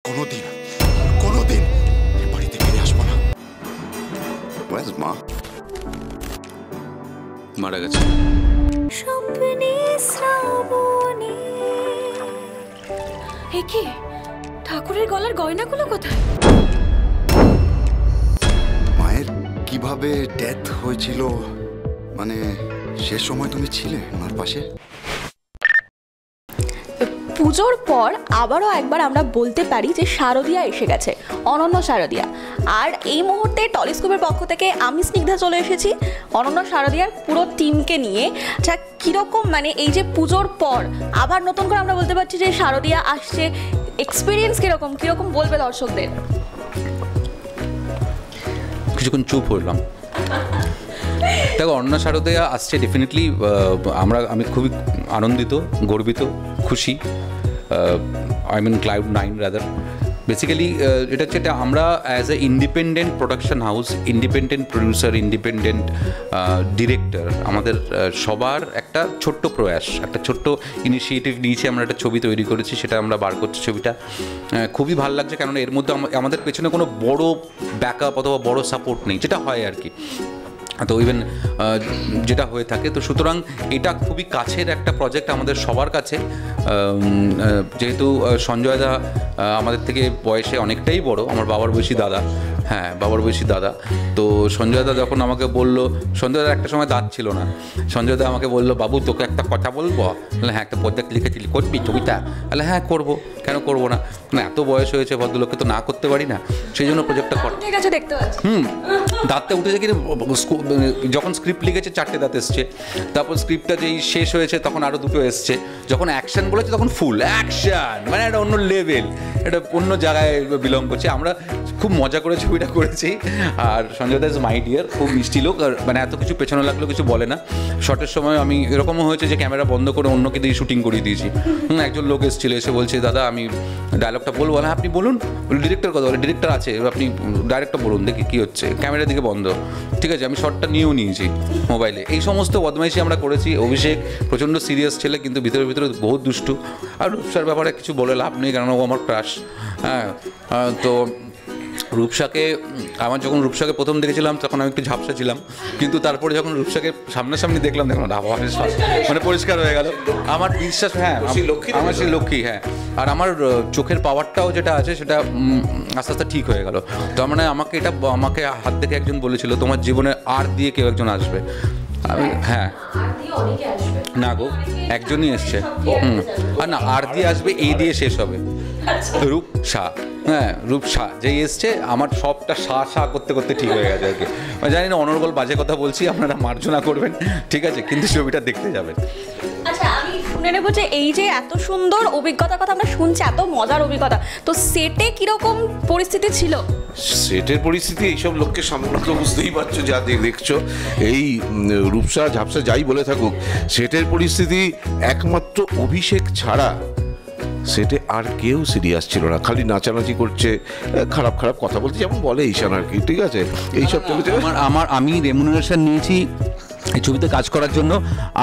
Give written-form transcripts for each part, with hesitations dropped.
কোনোদিন কোনোদিন বাড়িতে ফিরে আসবো না। মা মারা গেছে। কি ঠাকুরের গলার গয়নাগুলো কোথায়? মায়ের কিভাবে ডেথ হয়েছিল, মানে সে সময় তুমি ছিলে মার পাশে? পুজোর পর আবারও একবার আমরা বলতে পারি যে শারদিয়া এসে গেছে, অনন্য শারদিয়া। আর এই মুহূর্তে টলিস্কোপের পক্ষ থেকে আমি স্নিগ্ধা চলে এসেছি অনন্য শারদিয়ার পুরো টিমকে নিয়ে। যা কীরকম, মানে এই যে পুজোর পর আবার নতুন করে আমরা বলতে পারছি যে শারদিয়া আসছে, এক্সপিরিয়েন্স কীরকম কীরকম বলবে দর্শকদের? কিছুক্ষণ চুপ হলাম। দেখো, অনন্য শারদিয়া আসছে ডেফিনেটলি। আমি খুবই আনন্দিত, গর্বিত, খুশি। I mean cloud 9 rather. Basically এটা হচ্ছে আমরা as a independent production house, independent producer, independent director, আমাদের সবার একটা ছোট্ট প্রয়াস, একটা ছোট্ট ইনিশিয়েটিভ নিয়েছি। আমরা একটা ছবি তৈরি করেছি, সেটা আমরা বার করছি। ছবিটা খুবই ভালো লাগছে, কেননা এর মধ্যে আমাদের পেছনে কোনো বড় ব্যাকআপ অথবা বড় সাপোর্ট নেই, যেটা হয় আর কি, তো ইভেন যেটা হয়ে থাকে। তো সুতরাং এটা খুবই কাছের একটা প্রজেক্ট আমাদের সবার কাছে। যেহেতু সঞ্জয় দা আমাদের থেকে বয়সে অনেকটাই বড়, আমার বাবার বয়সী দাদা। হ্যাঁ, বাবার বয়সী দাদা। তো সঞ্জয় দা যখন আমাকে বললো, সঞ্জয় দা একটা সময় দাঁত ছিল না, সঞ্জয় দা আমাকে বললো, বাবু তোকে একটা কথা বলবো। হ্যাঁ, একটা প্রজেক্ট লিখেছিলি, করবি ছবিটা? তাহলে হ্যাঁ করবো, কেন করবো না? না, এত বয়স হয়েছে ভদ্রলোককে তো না করতে পারি না, সেই জন্য প্রজেক্টটা কর। ঠিক আছে, দেখতে পাচ্ছি। দাঁতটা উঠেছে কি, যখন স্ক্রিপ্ট লিখেছে 4টে দাঁত এসছে, তারপর স্ক্রিপ্টটা যেই শেষ হয়েছে তখন আরও 2টো এসছে, যখন অ্যাকশন বলেছে তখন ফুল অ্যাকশন, মানে একটা অন্য লেভেল, এটা অন্য জায়গায় বিলং করছে। আমরা খুব মজা করে ছবিটা করেছি। আর সঞ্জয় দা ইজ মাই ডিয়ার, খুব মিষ্টি লোক। আর মানে এত কিছু পেছনে লাগলেও কিছু বলে না। শটের সময় আমি এরকমও হয়েছে যে ক্যামেরা বন্ধ করে অন্যকে দিয়ে শুটিং করিয়ে দিয়েছি। একজন লোক এসেছিল, এসে বলছে, দাদা আমি ডায়লগটা বলবো। না, আপনি বলুন। ডিরেক্টর কথা বলে, ডিরেক্টর আছে, আপনি ডাইরেক্টর বলুন, দেখি কী হচ্ছে। ক্যামেরা দিকে বন্ধ, ঠিক আছে, আমি শটটা নিয়েও নিয়েছি মোবাইলে। এই সমস্ত বদমাইশি আমরা করেছি। অভিষেক প্রচণ্ড সিরিয়াস ছেলে, কিন্তু ভিতরে ভিতরে বহুত দুষ্টু। আর রূপসার ব্যাপারে কিছু বলে লাভ নেই, কারণ ও আমার ক্রাশ। হ্যাঁ, তো রূপসাকে, আমার যখন রূপসাকে প্রথম দেখেছিলাম তখন আমি একটু ঝাপসা ছিলাম, কিন্তু তারপরে যখন রূপসাকে সামনাসামনি দেখলাম মানে পরিষ্কার হয়ে গেল আমার বিশ্বাস। হ্যাঁ, আমার সেই লক্ষ্মী। হ্যাঁ, আর আমার চোখের পাওয়ারটাও যেটা আছে সেটা আস্তে আস্তে ঠিক হয়ে গেল। তো মানে আমাকে হাত থেকে একজন বলেছিল, তোমার জীবনে আর দিয়ে কেউ একজন আসবে। আমি হ্যাঁ, না গো, একজনই এসছে। আর না, আর দিয়ে আসবে, এই দিয়ে শেষ হবে। রূপসা, হ্যাঁ, রূপসা যেই এসছে, আমার সবটা সা করতে করতে ঠিক হয়ে গেছে আর কি। জানি না অনর্গল বাজে কথা বলছি, আপনারা মার্জনা করবেন, ঠিক আছে, কিন্তু ছবিটা দেখতে যাবেন। আচ্ছা, আমি শুনে নেবো যে এই যে এত সুন্দর অভিজ্ঞতার কথা আমরা শুনছি, এত মজার অভিজ্ঞতা, তো সেটে কিরকম পরিস্থিতি ছিল? সেটের পরিস্থিতি এইসব লোককে সামনে তো বুঝতেই পারছো, যা দেখছো। এই রূপসা ঝাপসা যাই বলে থাকুক, সেটের পরিস্থিতি একমাত্র অভিষেক ছাড়া সেটে আর কেউ সিরিয়াস ছিল না। খালি নাচানাচি করছে, খারাপ খারাপ কথা বলতে, যেমন বলে ঈশান আর কি, ঠিক আছে, এইসব চলেছে। আমি রেমুনারেশন নিয়েছি এই ছবিতে কাজ করার জন্য,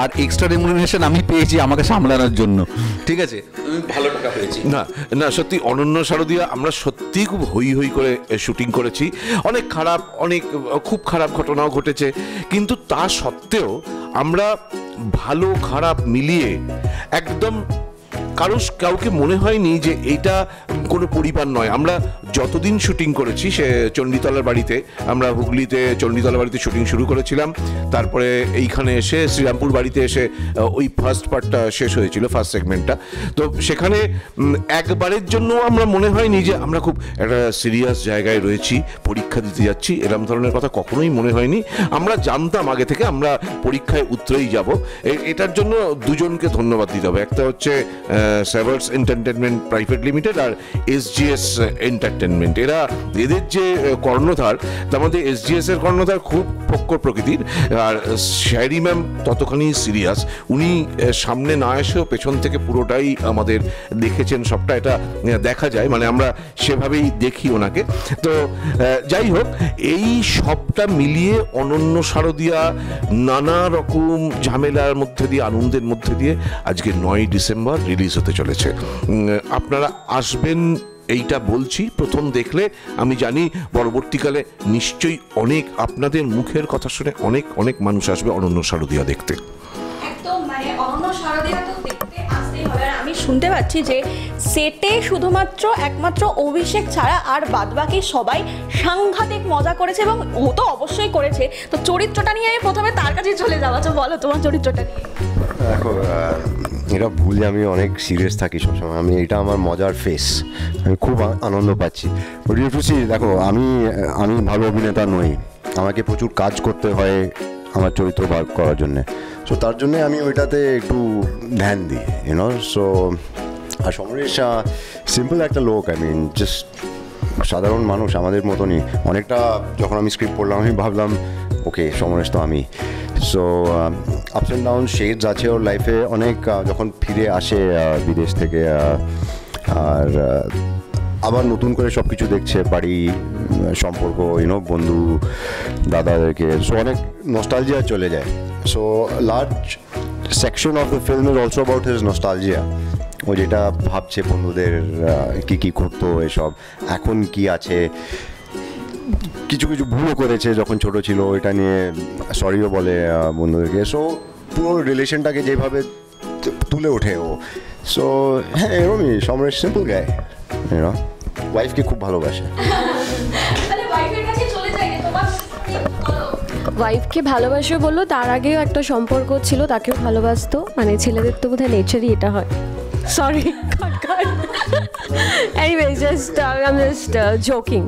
আর এক্সট্রা রেমুনারেশন আমি পেয়েছি আমাকে সামলানোর জন্য, ঠিক আছে, ভালো টাকা পেয়েছি। না না, সত্যি অনন্য শারদিয়া আমরা সত্যিই খুব হই হই করে শুটিং করেছি। অনেক খুব খারাপ ঘটনাও ঘটেছে, কিন্তু তা সত্ত্বেও আমরা ভালো খারাপ মিলিয়ে একদম কাউকে মনে হয়নি যে এইটা কোনো পরিবার নয়। আমরা যতদিন শুটিং করেছি, সে চণ্ডীতলার বাড়িতে, আমরা হুগলিতে চণ্ডীতলার বাড়িতে শুটিং শুরু করেছিলাম, তারপরে এইখানে এসে শ্রীরামপুর বাড়িতে এসে ওই ফার্স্ট পার্টটা শেষ হয়েছিল, ফার্স্ট সেগমেন্টটা। তো সেখানে একবারের জন্য আমরা মনে হয়নি যে আমরা খুব একটা সিরিয়াস জায়গায় রয়েছি, পরীক্ষা দিতে যাচ্ছি, এরকম ধরনের কথা কখনোই মনে হয়নি। আমরা জানতাম আগে থেকে আমরা পরীক্ষায় উতরেই যাব। এটার জন্য দুজনকে ধন্যবাদ দিতে হবে। একটা হচ্ছে সেভার্স এন্টারটেনমেন্ট প্রাইভেট লিমিটেড আর SGS এন্টারটেনমেন্ট। এদের যে কর্ণধার, তার মধ্যে SGS এর কর্ণধার খুব প্রখর প্রকৃতির, আর শায়রি ম্যাম ততখানি সিরিয়াস। উনি সামনে না এসেও পেছন থেকে পুরোটাই আমাদের দেখেছেন, সবটা এটা দেখা যায়, মানে আমরা সেভাবেই দেখি ওনাকে। তো যাই হোক, এই সবটা মিলিয়ে অনন্য শারদিয়া নানা রকম ঝামেলার মধ্যে দিয়ে, আনন্দের মধ্যে দিয়ে আজকে 9ই ডিসেম্বর রিলিজ হতে চলেছে। আপনারা আসবেন, এইটা বলছি প্রথম দেখলে, আমি জানি পরবর্তীকালে নিশ্চয়ই অনেক আপনাদের মুখের কথা শুনে অনেক অনেক মানুষ আসবে অনন্য শারদিয়া দেখতে। একদম মানে অনন্য শারদিয়া তো দেখতে আসতেই হবে। আর আমি শুনতে পাচ্ছি যে সেটে শুধুমাত্র একমাত্র অভিষেক ছাড়া আর বাদবাকি সবাই সাংঘাতিক মজা করেছে, এবং ও তো অবশ্যই করেছে। তো চরিত্রটা নিয়ে আমি প্রথমে তার কাছে চলে যাওয়া, বলো তোমার চরিত্রটা নিয়ে। দেখো, এটা ভুলে আমি অনেক সিরিয়াস থাকি সবসময়, এটা আমার মজার ফেস, আমি খুব আনন্দ পাচ্ছি। দেখো, আমি ভালো অভিনেতা নই, আমাকে প্রচুর কাজ করতে হয় আমার চরিত্র বার করার জন্যে। সো তার জন্যে আমি ওইটাতে একটু ধ্যান দিই, সো আর সমরেশ সিম্পল একটা লোক, জাস্ট সাধারণ মানুষ আমাদের মতনই। অনেকটা যখন আমি স্ক্রিপ্ট পড়লাম আমি ভাবলাম ওকে, সমরেশ তো আমি। So ups and down shades আছে ওর লাইফে অনেক, যখন ফিরে আসে বিদেশ থেকে আর আবার নতুন করে সব কিছু দেখছে, বাড়ি, সম্পর্ক, বন্ধু, দাদাদেরকে, সো অনেক নস্টালজিয়া চলে যায়। So large section of the film is also about his nostalgia. ও যেটা ভাবছে বন্ধুদের কী করতো, এসব এখন কি আছে, কিছু কিছু ভুলও করেছে যখন ছোট ছিল, এটা নিয়ে সরিও বলে বন্ধুদেরকে। সো পুরো রিলেশনটাকে যেভাবে তুলে ওঠে ও, সো হ্যাঁ এরকমই সমরেশ, সিম্পল গায়, ওয়াইফকে খুব ভালোবাসে। ওয়াইফকে ভালোবাসে বললো, তার আগেও একটা সম্পর্ক ছিল, তাকেও ভালোবাসতো। মানে ছেলেদের তো বোধহয় নেচারই এটা হয়। Sorry, anyway, just joking.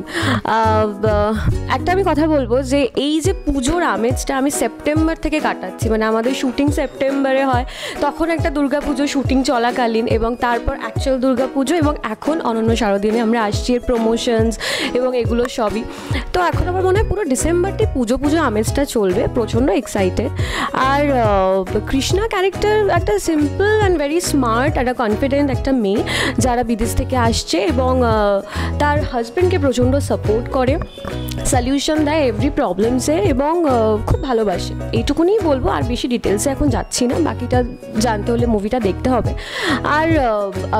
একটা আমি কথা বলবো যে এই যে পুজোর আমেজটা আমি সেপ্টেম্বর থেকে কাটাচ্ছি, মানে আমাদের শুটিং সেপ্টেম্বরে হয়, তখন একটা দুর্গাপুজো শুটিং চলাকালীন, এবং তারপর অ্যাকচুয়াল দুর্গাপুজো, এবং এখন অনন্য শারদিনে আমরা আসছি, এর প্রমোশনস এবং এগুলো সবই। তো এখন আমার মনে হয় পুরো ডিসেম্বরটি পুজো আমেজটা চলবে, প্রচণ্ড এক্সাইটেড। আর কৃষ্ণা ক্যারেক্টার একটা সিম্পল অ্যান্ড ভেরি স্মার্ট, একটা কনফিডেন্ট একটা মেয়ে যারা বিদেশ থেকে আসছে, এবং তার হাজব্যান্ডকে প্রচণ্ড সাপোর্ট করে, সলিউশন দেয় এভরি প্রবলেমসে, এবং খুব ভালোবাসে। এইটুকুনি বলবো, আর বেশি ডিটেলসে এখন যাচ্ছি না, বাকিটা জানতে হলে মুভিটা দেখতে হবে। আর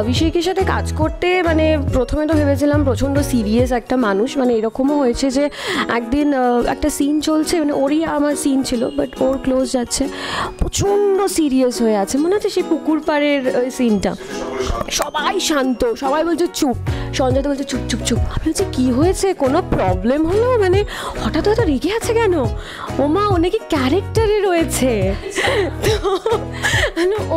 অভিষেকের সাথে কাজ করতে মানে প্রথমে তো ভেবেছিলাম প্রচণ্ড সিরিয়াস একটা মানুষ, মানে এরকমও হয়েছে যে একদিন একটা সিন চলছে, মানে ওরই আমার সিন ছিল, বাট ওর ক্লোজ যাচ্ছে, প্রচণ্ড সিরিয়াস হয়ে আছে, মনে হচ্ছে সেই পুকুর পাড়ের ওই সিনটা, সবাই শান্ত, সবাই বলছে চুপ, সঞ্জয় তো বলছে চুপ চুপ চুপ। আমি বলছি কী হয়েছে, কোনো প্রবলেম হলো, মানে হঠাৎ হয়তো রেগে আছে কেন, ওমা ও নাকি ক্যারেক্টারে রয়েছে।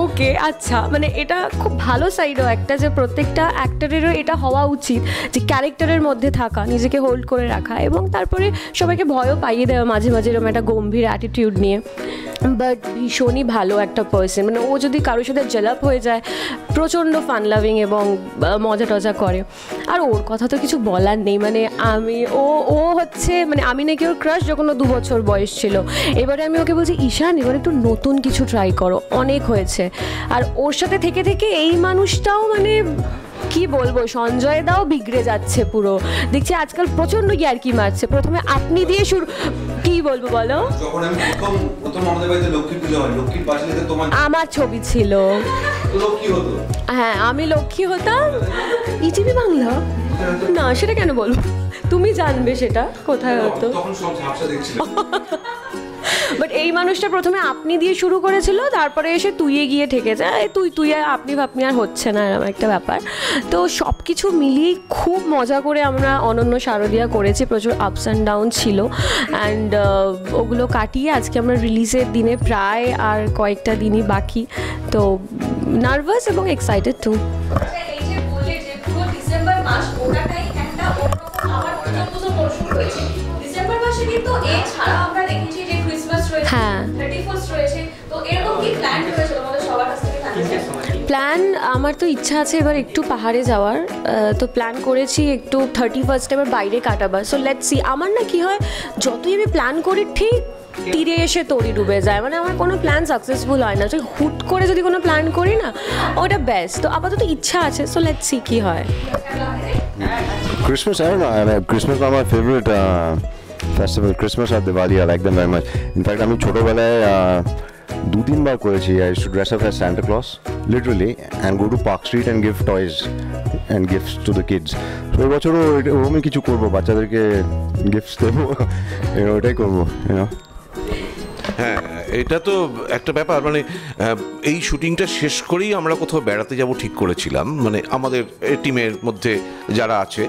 ওকে আচ্ছা, মানে এটা খুব ভালো সাইডও একটা, যে প্রত্যেকটা অ্যাক্টরেরও এটা হওয়া উচিত যে ক্যারেক্টারের মধ্যে থাকা, নিজেকে হোল্ড করে রাখা, এবং তারপরে সবাইকে ভয়ও পাইয়ে দেওয়া মাঝে মাঝে এরকম একটা গম্ভীর অ্যাটিটিউড নিয়ে। বাট ভীষণই ভালো একটা পার্সন, মানে ও যদি কারোর সাথে জেলাপ হয়ে যায়, প্রচণ্ড ফান লাভিং এবং মজা টজা করে। আর ওর কথা তো কিছু বলার নেই, মানে ও হচ্ছে, মানে আমি নাকি ওর ক্রাশ যখন ও 2 বছর বয়স ছিল। এবারে আমি ওকে বলছি ঈশান এবার একটু নতুন কিছু ট্রাই করো, অনেক হয়েছে। আর ওর সাথে থেকে থেকে এই মানুষটাও মানে কি বলবো, সঞ্জয় দাও বিগড়ে যাচ্ছে পুরো, দেখছি আজকাল প্রচণ্ড ইয়ার্কি মারছে। প্রথমে আপনি দিয়ে শুরু, কি বলবো বলো, যখন আমি প্রথম আমাদের বাড়িতে লক্ষ্মী পূজা হয়, লক্ষ্মীর পাশে তোমার আমার ছবি ছিল, লক্ষ্মী হতো, হ্যাঁ আমি লক্ষ্মী হতাম। ইটিভি বাংলা না, সেটা কেন বলবো, তুমি জানবে সেটা কোথায় হতো। তখন সব ঝাপসা দেখছিলাম। বাট এই মানুষটা প্রথমে আপনি দিয়ে শুরু করেছিল, তারপরে এসে তুইয়ে গিয়ে ঠেকেছে, তুই আর আপনি আর হচ্ছে না, এরকম একটা ব্যাপার। তো সব কিছু মিলিয়ে খুব মজা করে আমরা অনন্য শারদিয়া করেছি, প্রচুর আপস অ্যান্ড ডাউন ছিল, অ্যান্ড ওগুলো কাটিয়ে আজকে আমরা রিলিজের দিনে প্রায় আর কয়েকটা দিনই বাকি, তো নার্ভাস এবং এক্সাইটেড টু। ডিসেম্বর মাস ওটাটাই একটা অন্যরকম, আমার পুজো মরশুম রয়েছে ডিসেম্বর মাসে, কিন্তু এছাড়া আমরা দেখেছি যে ক্রিসমাস রয়েছে, হ্যাঁ 31st রয়েছে, তো এরকম কি প্ল্যান রয়েছে তোমাদের সবার কাছ থেকে? প্ল্যান আমার তো ইচ্ছা আছে এবার একটু পাহাড়ে যাওয়ার, তো প্ল্যান করেছি একটু 31st এবার বাইরে কাটাবার। সো লেটস সি, আমার না কি হয়, যতই আমি প্ল্যান করি ঠিক তীরে এসে তরি ডুবে যায়, মানে আমার কোনো প্ল্যান সাকসেসফুল হয় না। হুট করে যদি কোনো প্ল্যান করি না, ওটা বেস্ট। তো আপাতত ইচ্ছা আছে, সো লেটস সি কি হয়। Christmas, I don't know, Christmas is my favorite festival. Christmas R Diwali, I like them very much. In fact, আমি ছোটবেলায় 2-3 বার করেছি। I used to dress up as Santa Claus, literally, and go to Park Street and give toys and gifts to the kids. তো এবছরও ওরকমই কিছু করবো, বাচ্চাদেরকে gifts দেবো, ওটাই করবো। হ্যাঁ, এটা তো একটা ব্যাপার, মানে এই শুটিংটা শেষ করেই আমরা কোথাও বেড়াতে যাব ঠিক করেছিলাম, মানে আমাদের টিমের মধ্যে যারা আছে,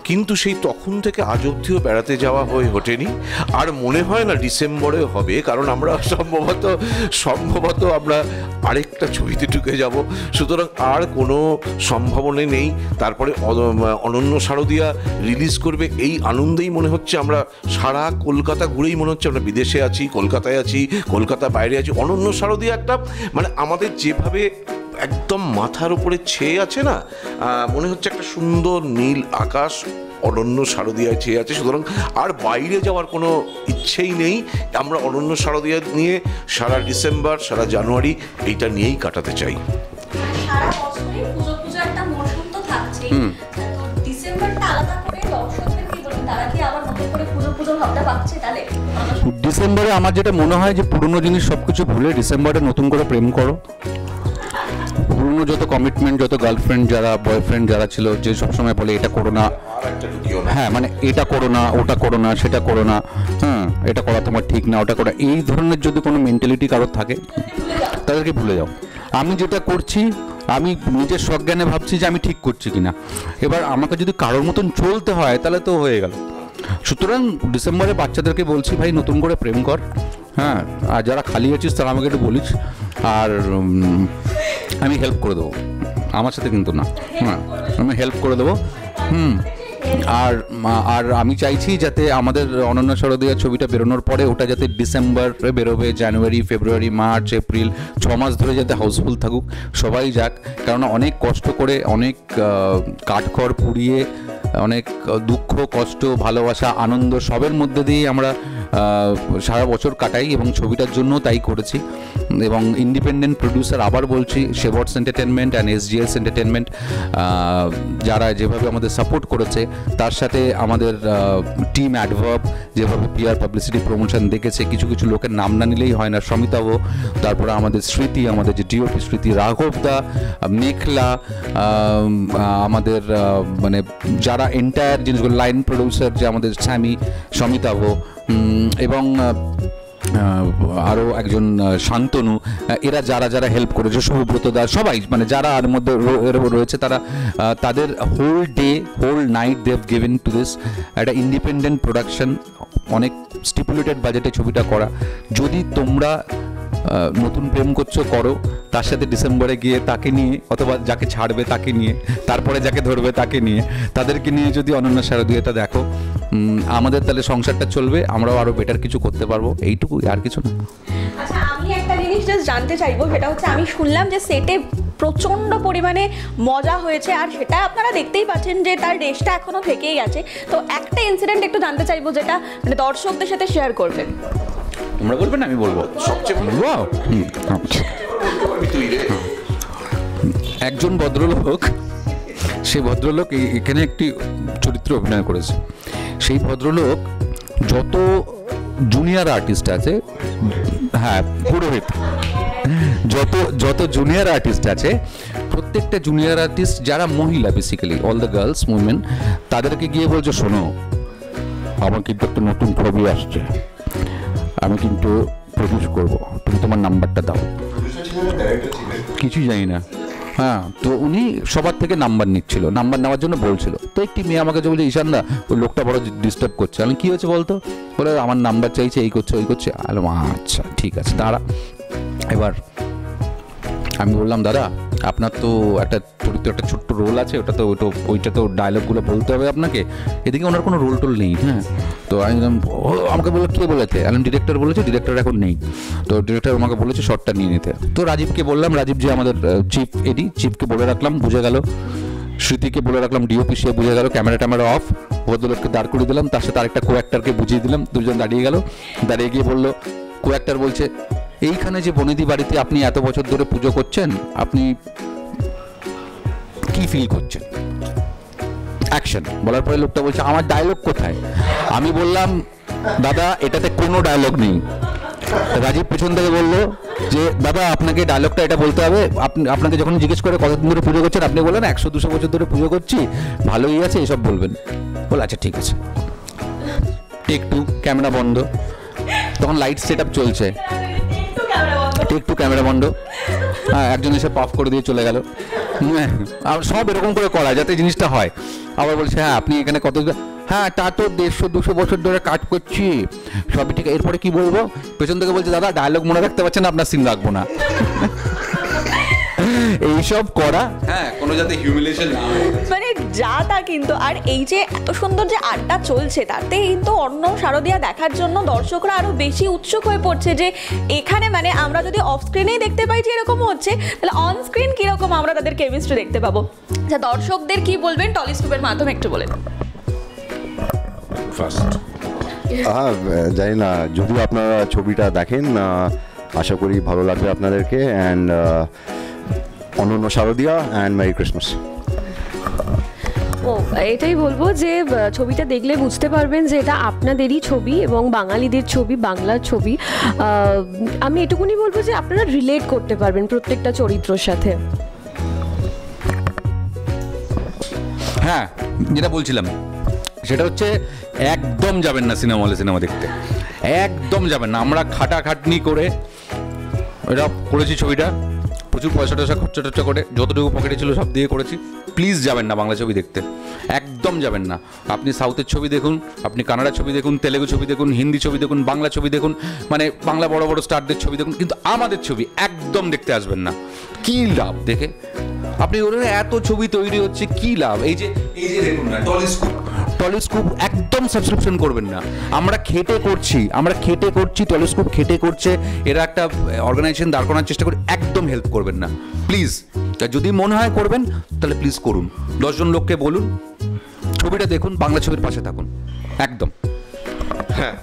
কিন্তু সেই তখন থেকে আজ অবধিও বেড়াতে যাওয়া হয়ে ওঠেনি। আর মনে হয় না ডিসেম্বরে হবে, কারণ আমরা সম্ভবত আমরা আরেকটা ছবিতে ঢুকে যাব, সুতরাং আর কোনো সম্ভাবনা নেই। তারপরে অনন্য শারদিয়া রিলিজ করবে, এই আনন্দেই মনে হচ্ছে আমরা সারা কলকাতা ঘুরেই মনে হচ্ছে আমরা বিদেশে আছি, কলকাতায় আছি, কলকাতা বাইরে আছি। অনন্য শারদিয়া একটা মানে আমাদের যেভাবে একদম মাথার উপরে ছেয়ে আছে না, মনে হচ্ছে একটা সুন্দর নীল আকাশ অনন্য শারদিয়ায় ছেয়ে আছে, সুতরাং আর বাইরে যাওয়ার কোনো ইচ্ছেই নেই। আমরা অনন্য শারদিয়া নিয়ে সারা ডিসেম্বর, সারা জানুয়ারি এইটা নিয়েই কাটাতে চাই। সারা বছরই পুজো পুজো একটা মরশুম তো থাকছেই, তো ডিসেম্বরটা আলাদা করে দর্শকদের কি বলবেন, তারা কি আবার নতুন করে পুজো পুজো ভাবটা পাচ্ছে তাহলে? ডিসেম্বরে আমার যেটা মনে হয় যে পুরনো জিনিস সব কিছু ভুলে ডিসেম্বরে নতুন করে প্রেম করো। পুরনো যত কমিটমেন্ট, যত গার্লফ্রেন্ড যারা, বয়ফ্রেন্ড যারা ছিল, যে সবসময় বলে এটা করো না, হ্যাঁ মানে এটা করো না, ওটা করো না, সেটা করো না, হ্যাঁ এটা করা তোমার ঠিক না, ওটা করা, এই ধরনের যদি কোনো মেন্টালিটি কারোর থাকে তাদেরকে ভুলে যাও। আমি যেটা করছি আমি নিজের সজ্ঞানে ভাবছি যে আমি ঠিক করছি কিনা, এবার আমাকে যদি কারোর মতন চলতে হয় তাহলে তো হয়ে গেল। সুতরাং ডিসেম্বরে বাচ্চাদেরকে বলছি ভাই নতুন করে প্রেম কর, হ্যাঁ, আর যারা খালি আছিস তারা আমাকে একটু বলিস, আর আমি হেল্প করে দেবো, আমার সাথে কিন্তু না, হ্যাঁ আমি হেল্প করে দেবো। আর আর আমি চাইছি যাতে আমাদের অনন্য শারদিয়া ছবিটা বেরোনোর পরে ওটা যাতে ডিসেম্বরে বেরোবে, জানুয়ারি, ফেব্রুয়ারি, মার্চ, এপ্রিল, 6 মাস ধরে যাতে হাউসফুল থাকুক, সবাই যাক, কারণ অনেক কষ্ট করে, অনেক কাঠখড় পুড়িয়ে, অনেক দুঃখ, কষ্ট, ভালোবাসা, আনন্দ সবের মধ্যে দিয়ে আমরা সারা বছর কাটাই, এবং ছবিটার জন্য তাই করেছি। এবং ইন্ডিপেন্ডেন্ট প্রডিউসার, আবার বলছি, শেভটস এন্টারটেনমেন্ট অ্যান্ড SGS এন্টারটেনমেন্ট যারা যেভাবে আমাদের সাপোর্ট করেছে, তার সাথে আমাদের টিম অ্যাডভার্ব যেভাবে PR পাবলিসিটি প্রমোশন দেখেছে, কিছু কিছু লোকের নাম না নিলেই হয় না, সমিতাভ, তারপরে আমাদের স্মৃতি, আমাদের যে DOP স্মৃতি, রাঘব দা, মেঘলা, আমাদের মানে যারা এন্টায়ার জিনিসগুলো, লাইন প্রডিউসার যে আমাদের স্যামি, সমিতাভ, এবং আরও একজন শান্তনু, এরা যারা যারা হেল্প করেছে, শুভব্রত দা, সবাই মানে যারা আর মধ্যে রয়েছে, তারা তাদের whole night they have given to this. একটা ইন্ডিপেন্ডেন্ট প্রোডাকশন, অনেক স্টিপুলেটেড বাজেটে ছবিটা করা। যদি তোমরা নতুন প্রেম করছো করো, তার সাথে ডিসেম্বরে গিয়ে তাকে নিয়ে, অথবা যাকে ছাড়বে তাকে নিয়ে, তারপরে যাকে ধরবে তাকে নিয়ে, তাদেরকে নিয়ে যদি অনন্য শারদিয়াটা দেখো, আমাদের তাহলে সংসারটা চলবে, আমরাও আরও বেটার কিছু করতে পারবো, এইটুকু, আর কিছু না। আচ্ছা, আমি একটা জিনিস জাস্ট জানতে চাইবো, সেটা হচ্ছে আমি শুনলাম যে সেটে প্রচণ্ড পরিমাণে মজা হয়েছে, আর সেটা আপনারা দেখতেই পাচ্ছেন যে তার রেশটা এখনো থেকেই আছে। তো একটা ইনসিডেন্ট একটু জানতে চাইবো, যেটা মানে দর্শকদের সাথে শেয়ার করবেন। তোমরা বলবেন, আমি বলবো। সবচেয়ে একজন ভদ্রলোক, সেই ভদ্রলোক এখানে একটি চরিত্র অভিনয় করেছে। সেই ভদ্রলোক যত জুনিয়র আর্টিস্ট আছে, হ্যাঁ পুরোহিত, যত জুনিয়র আর্টিস্ট আছে, প্রত্যেকটা জুনিয়র আর্টিস্ট যারা মহিলা, basically all the girls, women, তাদেরকে গিয়ে বলছে শোনো, আমার কিন্তু একটা নতুন ছবি আসছে, আমি কিন্তু প্রডিউস করবো, তুমি তোমার নাম্বারটা দাও। কিছুই জানি না, হ্যাঁ, তো উনি সবার থেকে নাম্বার নিচ্ছিল, নাম্বার নেওয়ার জন্য বলছিল। তো একটি মেয়ে আমাকে বলছে, ঈশানদা ওই লোকটা বড় ডিস্টার্ব করছে। আমি কী হয়েছে বলতো? বলে আমার নাম্বার চাইছে, এই করছে ওই করছে। আচ্ছা ঠিক আছে দাঁড়া। এবার আমি বললাম, দাদা আপনার তো একটা চরিত্র, একটা ছোট্ট রোল আছে, ওইটা তো ডায়লগগুলো বলতে হবে আপনাকে, এদিকে ওনার কোনো রোল টোল নেই। হ্যাঁ, তো আমি আমাকে বললো কে বলেছে? আমি ডিরেক্টর বলেছে, ডিরেক্টর এখন নেই, তো ডিরেক্টর আমাকে বলেছে শর্টটা নিয়ে নিতে। তো রাজীবকে বললাম, রাজীব যে আমাদের চিফ এডি, চিফকে বলে রাখলাম, বুঝে গেল। স্মৃতিকে বলে রাখলাম, DOP, সে বুঝে গেল। ক্যামেরা অফ, ভদ্রলোককে দাঁড় করে দিলাম, তার সাথে আরেকটা কো-অ্যাক্টরকে বুঝিয়ে দিলাম। দুজন দাঁড়িয়ে গেল, দাঁড়িয়ে গিয়ে বললো, কো-অ্যাক্টর বলছে, এইখানে যে বনেদি বাড়িতে আপনি এত বছর ধরে পুজো করছেন, আপনি কি ফিল করছেন? অ্যাকশন বলার পরে লোকটা বলছে, আমার ডায়লগ কোথায়? আমি বললাম, দাদা এটাতে কোনো ডায়লগ নেই। রাজীব পেছন থেকে বললো, যে দাদা আপনাকে ডায়লগটা এটা বলতে হবে, আপনাকে যখন জিজ্ঞেস করে কতদিন ধরে পুজো করছেন, আপনি বলেন 100-200 বছর ধরে পুজো করছি, ভালোই আছে, এসব বলবেন। বলে আচ্ছা ঠিক আছে, টেক 2, ক্যামেরা বন্ধ, তখন লাইট সেট আপ চলছে, টেক 2, ক্যামেরা বন্ধ, হ্যাঁ একজন এসে পাফ করে দিয়ে চলে গেল। আর সব এরকম করে করা যাতে জিনিসটা হয়। আবার বলছে হ্যাঁ আপনি এখানে কত, হ্যাঁ তা তো 150-200 বছর ধরে কাজ করছি, সবই ঠিক। এরপরে কি বলবো, পেছন থেকে বলছে দাদা ডায়লগ মনে রাখতে পারছেন, আপনার সিন রাখবো না। এইসব করা, হ্যাঁ কোনো যাতে হিউমিলিয়েশন না হয়, মানে যা তা কিন্তু। আর এই যে এত সুন্দর যে আড্ডা চলছে, তাতে কিন্তু অন্য শারদিয়া দেখার জন্য দর্শকরা আরো বেশি উৎসুক হয়ে পড়ছে যে এখানে মানে আমরা যদি অফ স্ক্রিনেই দেখতে পাই যে এরকম হচ্ছে, তাহলে অন স্ক্রিন কিরকম আমরা তাদের কেমিস্ট্রি দেখতে পাবো। যা দর্শকদের কি বলবেন টলিস্কোপের মাধ্যমে একটু বলেন। হ্যাঁ জানি না, যদিও আপনারা ছবিটা দেখেন আশা করি ভালো লাগবে আপনাদেরকে। অ্যান্ড অনন্য শারদিয়া অ্যান্ড মেরি ক্রিসমাস। ও এটাই বলবো যে ছবিটা দেখলে বুঝতে পারবেন যে এটা আপনাদেরই ছবি এবং বাঙালিদের ছবি, বাংলার ছবি। আমি এটুকুনি বলবো যে আপনারা রিলেট করতে পারবেন প্রত্যেকটা চরিত্রের সাথে। হ্যাঁ যেটা বলছিলাম সেটা হচ্ছে একদম যাবেন না সিনেমা হলে সিনেমা দেখতে, একদম যাবেন না। আমরা খাটাখাটনি করে এটা করেছি ছবিটা, প্রচুর পয়সা টয়সা খরচা করে যতটুকু পকেটে ছিল সব দিয়ে করেছি। প্লিজ যাবেন না বাংলা ছবি দেখতে, একদম যাবেন না। আপনি সাউথের ছবি দেখুন, আপনি কানাডা ছবি দেখুন, তেলেগু ছবি দেখুন, হিন্দি ছবি দেখুন, বাংলা ছবি দেখুন, মানে বাংলা বড় বড় স্টারদের ছবি দেখুন, কিন্তু আমাদের ছবি একদম দেখতে আসবেন না। কী লাভ দেখে? আপনি বলবেন এত ছবি তৈরি হচ্ছে কী লাভ? এই যে দেখুন না টলিস্কোপ একদম সাবস্ক্রিপশন করবেন না। আমরা খেটে করছি, টলিস্কোপ খেটে করছে, এরা একটা অর্গানাইজেশন দাঁড় করানোর চেষ্টা করে, একদম হেল্প করবেন না প্লিজ। যদি মনে হয় করবেন তাহলে প্লিজ করুন, 10 জন লোককে বলুন ছবিটা দেখুন, বাংলা ছবির পাশে থাকুন একদম। হ্যাঁ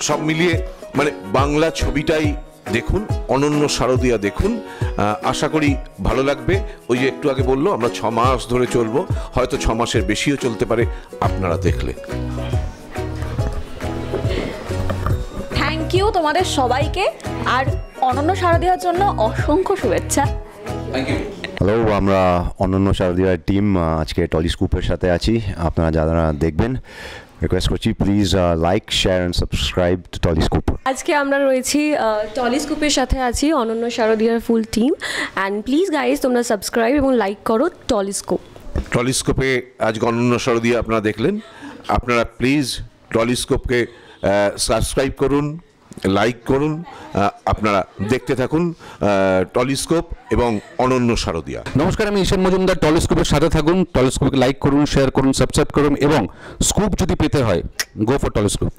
সব মিলিয়ে মানে বাংলা ছবিটাই দেখুন, অনন্য শারদিয়া দেখুন, আশা করি ভালো লাগবে। ওই যে একটু আগে বললো আমরা 6 মাস ধরে চলবো, হয়তো 6 মাসের বেশিও চলতে পারে আপনারা দেখলে। থ্যাংক ইউ তোমাদের সবাইকে, আর অনন্য শারদিয়ার জন্য অসংখ্য শুভেচ্ছা। হ্যালো, আমরা অনন্য শারদিয়ার টিম আজকে টলিস্কোপের সাথে আছি। আপনারা যারা দেখবেন রিকোয়েস্ট করছি please like, share and subscribe to Tollyscope. আজকে আমরা রয়েছি টলিস্কোপের সাথে আছি অনন্য শারদিয়ার full team. And please guys তোমরা সাবস্ক্রাইব এবং লাইক করো টলিস্কোপে আজকে অনন্য শারদিয়া আপনারা দেখলেন। আপনারা প্লিজ টলিস্কোপকে সাবস্ক্রাইব করুন, লাইক করুন, আপনারা দেখতে থাকুন টলিস্কোপ এবং অনন্য শারদিয়া। নমস্কার, আমি ঈশান মজুমদার। টলিস্কোপের সাথে থাকুন, টলিস্কোপকে লাইক করুন, শেয়ার করুন, সাবস্ক্রাইব করুন এবং স্কুপ যদি পেতে হয় গো ফর টলিস্কোপ।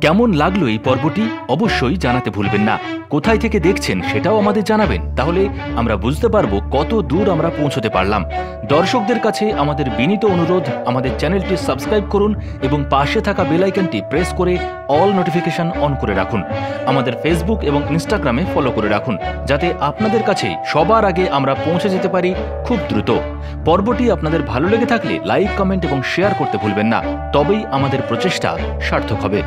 কেমন লাগলো এই পর্বটি অবশ্যই জানাতে ভুলবেন না। কোথায় থেকে দেখছেন সেটাও আমাদের জানাবেন, তাহলে আমরা বুঝতে পারবো কত দূর আমরা পৌঁছতে পারলাম। দর্শকদের কাছে আমাদের বিনীত অনুরোধ, আমাদের চ্যানেলটি সাবস্ক্রাইব করুন এবং পাশে থাকা বেল আইকনটি প্রেস করে অল নোটিফিকেশন অন করে রাখুন। আমাদের ফেসবুক এবং ইনস্টাগ্রামে ফলো করে রাখুন, যাতে আপনাদের কাছে সবার আগে আমরা পৌঁছে যেতে পারি খুব দ্রুত। পর্বটি আপনাদের ভালো লেগে থাকলে লাইক, কমেন্ট এবং শেয়ার করতে ভুলবেন না, তবেই আমাদের প্রচেষ্টা সার্থক হবে।